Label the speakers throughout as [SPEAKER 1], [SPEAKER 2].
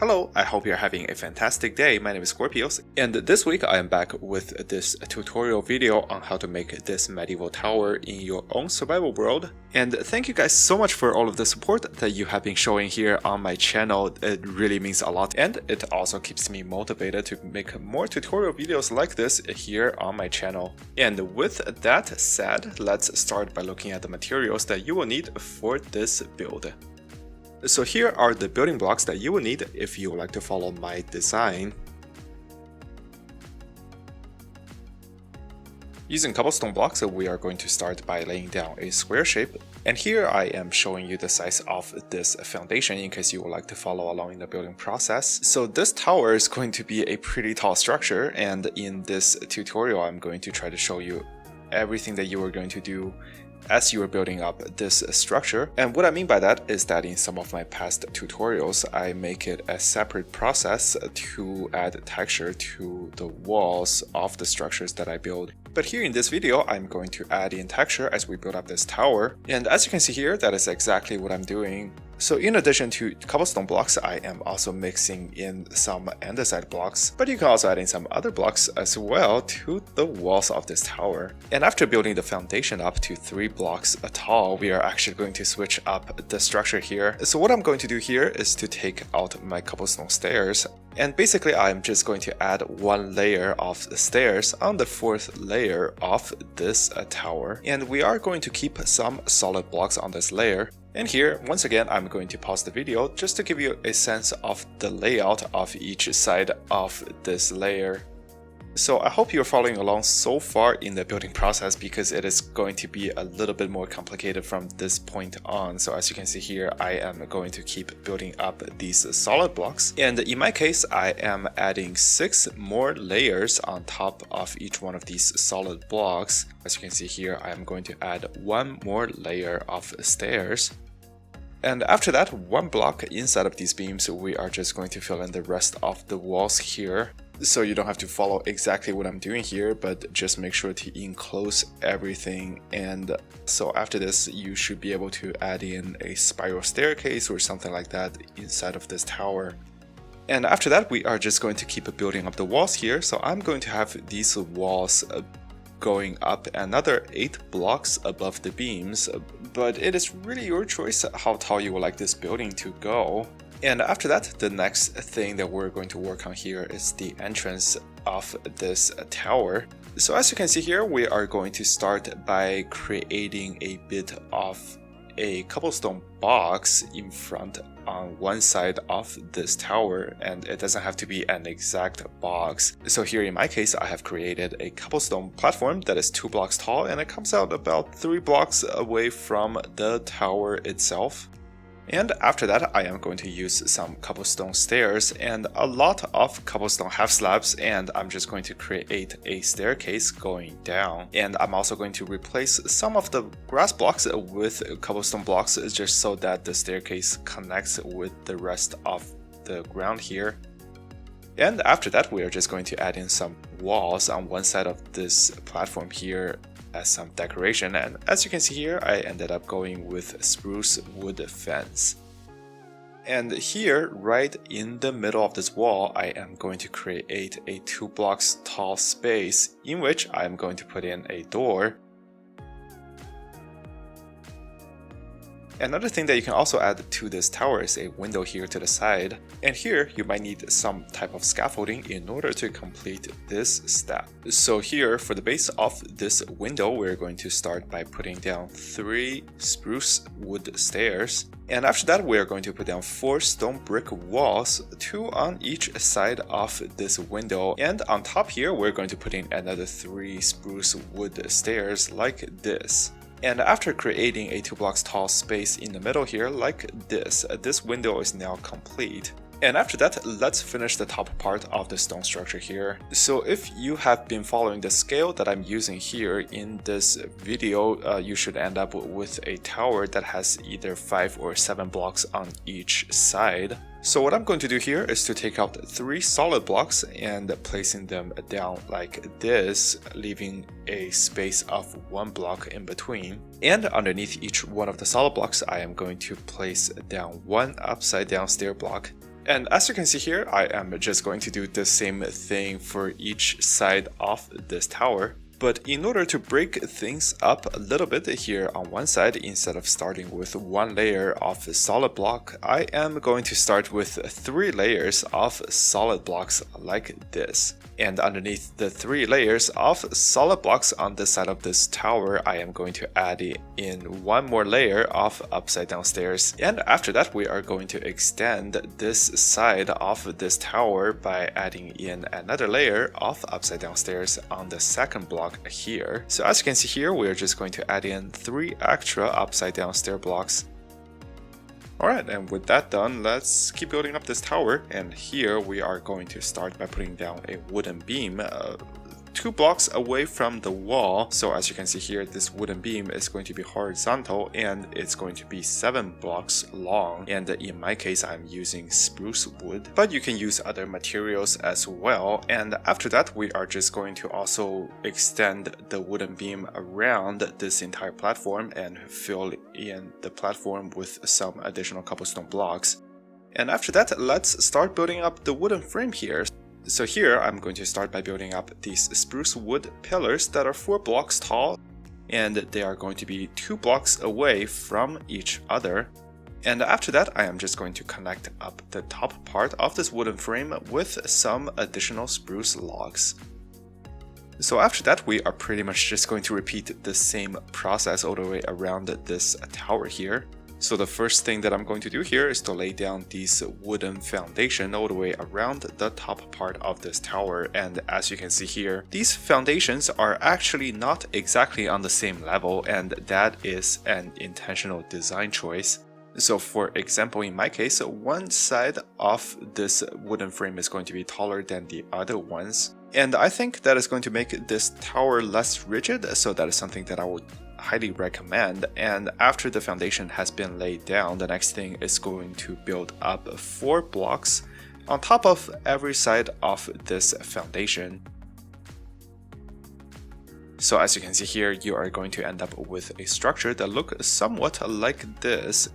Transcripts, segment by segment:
[SPEAKER 1] Hello, I hope you're having a fantastic day. My name is Scorpios, and this week I am back with this tutorial video on how to make this medieval tower in your own survival world. And thank you guys so much for all of the support that you have been showing here on my channel. It really means a lot, and it also keeps me motivated to make more tutorial videos like this here on my channel. And with that said, let's start by looking at the materials that you will need for this build. So here are the building blocks that you will need if you would like to follow my design. Using cobblestone blocks, we are going to start by laying down a square shape. And here I am showing you the size of this foundation in case you would like to follow along in the building process. So this tower is going to be a pretty tall structure, and in this tutorial I'm going to try to show you everything that you are going to do as you are building up this structure. And what I mean by that is that in some of my past tutorials, I make it a separate process to add texture to the walls of the structures that I build. But here in this video, I'm going to add in texture as we build up this tower. And as you can see here, that is exactly what I'm doing. So in addition to cobblestone blocks, I am also mixing in some andesite blocks, but you can also add in some other blocks as well to the walls of this tower. And after building the foundation up to 3 blocks tall, we are actually going to switch up the structure here. So what I'm going to do here is to take out my cobblestone stairs. And basically I'm just going to add 1 layer of stairs on the 4th layer of this tower. And we are going to keep some solid blocks on this layer. And here, once again, I'm going to pause the video just to give you a sense of the layout of each side of this layer. So I hope you're following along so far in the building process, because it is going to be a little bit more complicated from this point on. So as you can see here, I am going to keep building up these solid blocks. And in my case, I am adding 6 more layers on top of each one of these solid blocks. As you can see here, I am going to add 1 more layer of stairs. And after that 1 block inside of these beams, we are just going to fill in the rest of the walls here. So you don't have to follow exactly what I'm doing here, but just make sure to enclose everything. And so after this, you should be able to add in a spiral staircase or something like that inside of this tower. And after that, we are just going to keep building up the walls here. So I'm going to have these walls going up another 8 blocks above the beams, but it is really your choice how tall you would like this building to go. And after that, the next thing that we're going to work on here is the entrance of this tower. So as you can see here, we are going to start by creating a bit of a cobblestone box in front on one side of this tower, and it doesn't have to be an exact box. So here in my case, I have created a cobblestone platform that is 2 blocks tall, and it comes out about 3 blocks away from the tower itself. And after that, I am going to use some cobblestone stairs and a lot of cobblestone half slabs, and I'm just going to create a staircase going down. And I'm also going to replace some of the grass blocks with cobblestone blocks just so that the staircase connects with the rest of the ground here. And after that, we are just going to add in some walls on one side of this platform here as some decoration. And as you can see here, I ended up going with spruce wood fence. And here, right in the middle of this wall, I am going to create a 2 blocks tall space in which I am going to put in a door. Another thing that you can also add to this tower is a window here to the side. And here you might need some type of scaffolding in order to complete this step. So here for the base of this window, we're going to start by putting down 3 spruce wood stairs. And after that, we are going to put down 4 stone brick walls, 2 on each side of this window. And on top here, we're going to put in another 3 spruce wood stairs like this. And after creating a 2 blocks tall space in the middle here like this window is now complete. And after that, let's finish the top part of the stone structure here. So if you have been following the scale that I'm using here in this video, you should end up with a tower that has either 5 or 7 blocks on each side. So what I'm going to do here is to take out 3 solid blocks and placing them down like this, leaving a space of 1 block in between. And underneath each one of the solid blocks, I am going to place down 1 upside down stair block. And as you can see here, I am just going to do the same thing for each side of this tower. But in order to break things up a little bit here on one side, instead of starting with one layer of solid block, I am going to start with 3 layers of solid blocks like this. And underneath the 3 layers of solid blocks on this side of this tower, I am going to add in one more layer of upside down stairs. And after that, we are going to extend this side of this tower by adding in another layer of upside down stairs on the second block here. So as you can see here, we are just going to add in 3 extra upside down stair blocks. Alright, and with that done, let's keep building up this tower, and here we are going to start by putting down a wooden beam 2 blocks away from the wall. So as you can see here, this wooden beam is going to be horizontal and it's going to be 7 blocks long, and in my case I'm using spruce wood, but you can use other materials as well. And after that, we are just going to also extend the wooden beam around this entire platform and fill in the platform with some additional cobblestone blocks. And after that, let's start building up the wooden frame here. So here I'm going to start by building up these spruce wood pillars that are 4 blocks tall, and they are going to be 2 blocks away from each other. And after that, I am just going to connect up the top part of this wooden frame with some additional spruce logs. So after that, we are pretty much just going to repeat the same process all the way around this tower here. So the first thing that I'm going to do here is to lay down these wooden foundation all the way around the top part of this tower. And as you can see here, these foundations are actually not exactly on the same level, and that is an intentional design choice. So for example, in my case, one side of this wooden frame is going to be taller than the other ones. And I think that is going to make this tower less rigid, so that is something that I would highly recommend. And after the foundation has been laid down, the next thing is going to build up 4 blocks on top of every side of this foundation. So as you can see here, you are going to end up with a structure that looks somewhat like this.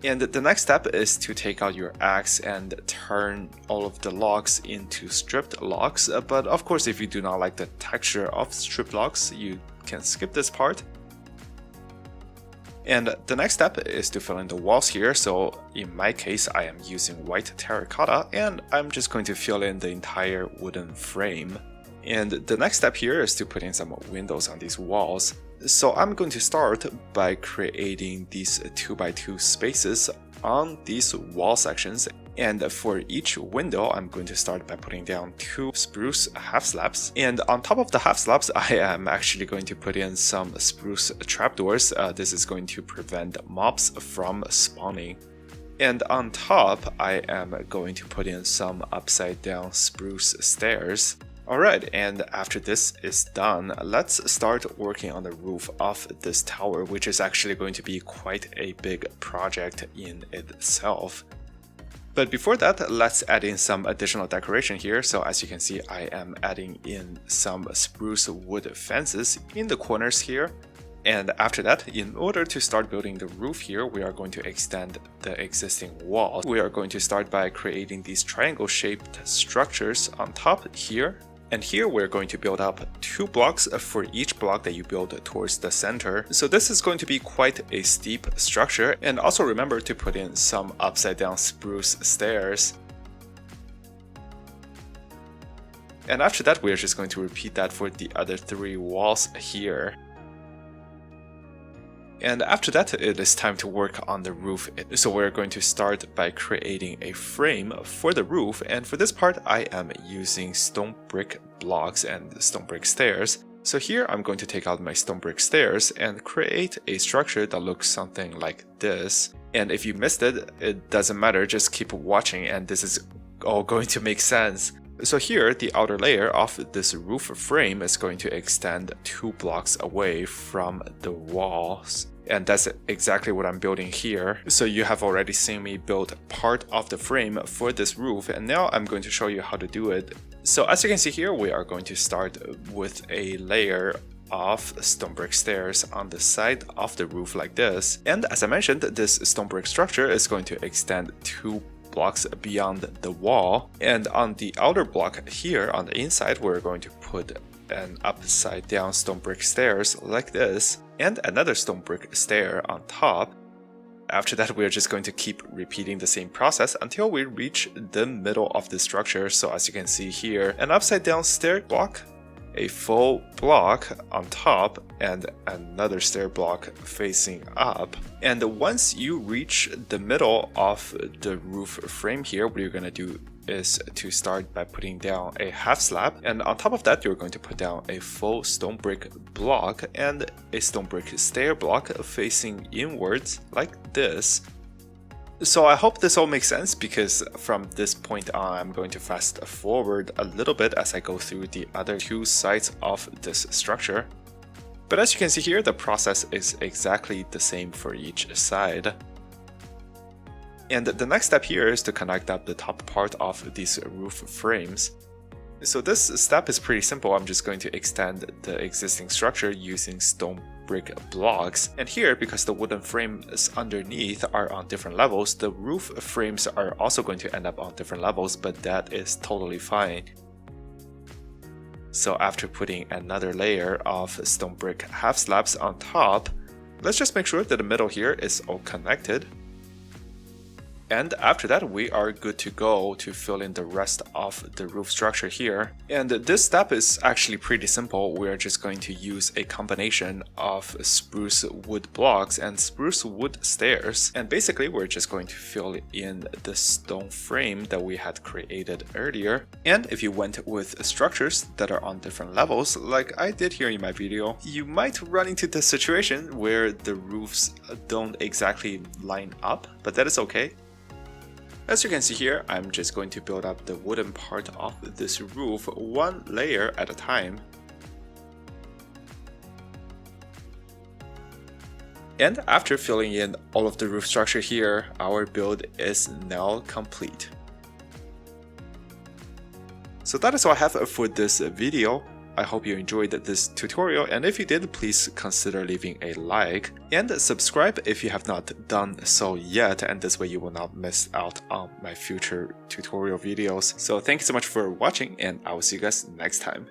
[SPEAKER 1] And the next step is to take out your axe and turn all of the logs into stripped logs. But of course, if you do not like the texture of stripped logs, you can skip this part. And the next step is to fill in the walls here. So in my case, I am using white terracotta, and I'm just going to fill in the entire wooden frame. And the next step here is to put in some windows on these walls. So I'm going to start by creating these 2x2 spaces on these wall sections. And for each window, I'm going to start by putting down 2 spruce half slabs. And on top of the half slabs, I am actually going to put in some spruce trapdoors. This is going to prevent mobs from spawning. And on top, I am going to put in some upside down spruce stairs. Alright, and after this is done, let's start working on the roof of this tower, which is actually going to be quite a big project in itself. But before that, let's add in some additional decoration here. So as you can see, I am adding in some spruce wood fences in the corners here. And after that, in order to start building the roof here, we are going to extend the existing wall. We are going to start by creating these triangle-shaped structures on top here. And here we're going to build up 2 blocks for each block that you build towards the center. So this is going to be quite a steep structure. And also remember to put in some upside down spruce stairs. And after that, we're just going to repeat that for the other 3 walls here. And after that, it is time to work on the roof. So we're going to start by creating a frame for the roof. And for this part, I am using stone brick blocks and stone brick stairs. So here I'm going to take out my stone brick stairs and create a structure that looks something like this. And if you missed it, it doesn't matter, just keep watching and this is all going to make sense. So here, the outer layer of this roof frame is going to extend 2 blocks away from the walls. And that's exactly what I'm building here. So you have already seen me build part of the frame for this roof, and now I'm going to show you how to do it. So as you can see here, we are going to start with a layer of stone brick stairs on the side of the roof like this. And as I mentioned, this stone brick structure is going to extend 2 blocks beyond the wall. And on the outer block here on the inside, we're going to put an upside down stone brick stairs like this, and another stone brick stair on top. After that, we're just going to keep repeating the same process until we reach the middle of the structure. So as you can see here, an upside down stair block, a full block on top, and another stair block facing up. And once you reach the middle of the roof frame here, what you're going to do is to start by putting down a half slab, and on top of that you're going to put down a full stone brick block and a stone brick stair block facing inwards like this. So I hope this all makes sense, because from this point on I'm going to fast forward a little bit as I go through the other two sides of this structure. But as you can see here, the process is exactly the same for each side. And the next step here is to connect up the top part of these roof frames. So this step is pretty simple. I'm just going to extend the existing structure using stone brick blocks. And here, because the wooden frames underneath are on different levels, the roof frames are also going to end up on different levels, but that is totally fine. So after putting another layer of stone brick half slabs on top, let's just make sure that the middle here is all connected. And after that, we are good to go to fill in the rest of the roof structure here. And this step is actually pretty simple. We're just going to use a combination of spruce wood blocks and spruce wood stairs. And basically, we're just going to fill in the stone frame that we had created earlier. And if you went with structures that are on different levels, like I did here in my video, you might run into the situation where the roofs don't exactly line up, but that is okay. As you can see here, I'm just going to build up the wooden part of this roof one layer at a time. And after filling in all of the roof structure here, our build is now complete. So that is all I have for this video. I hope you enjoyed this tutorial, and if you did, please consider leaving a like and subscribe if you have not done so yet, and this way you will not miss out on my future tutorial videos. So thank you so much for watching, and I will see you guys next time.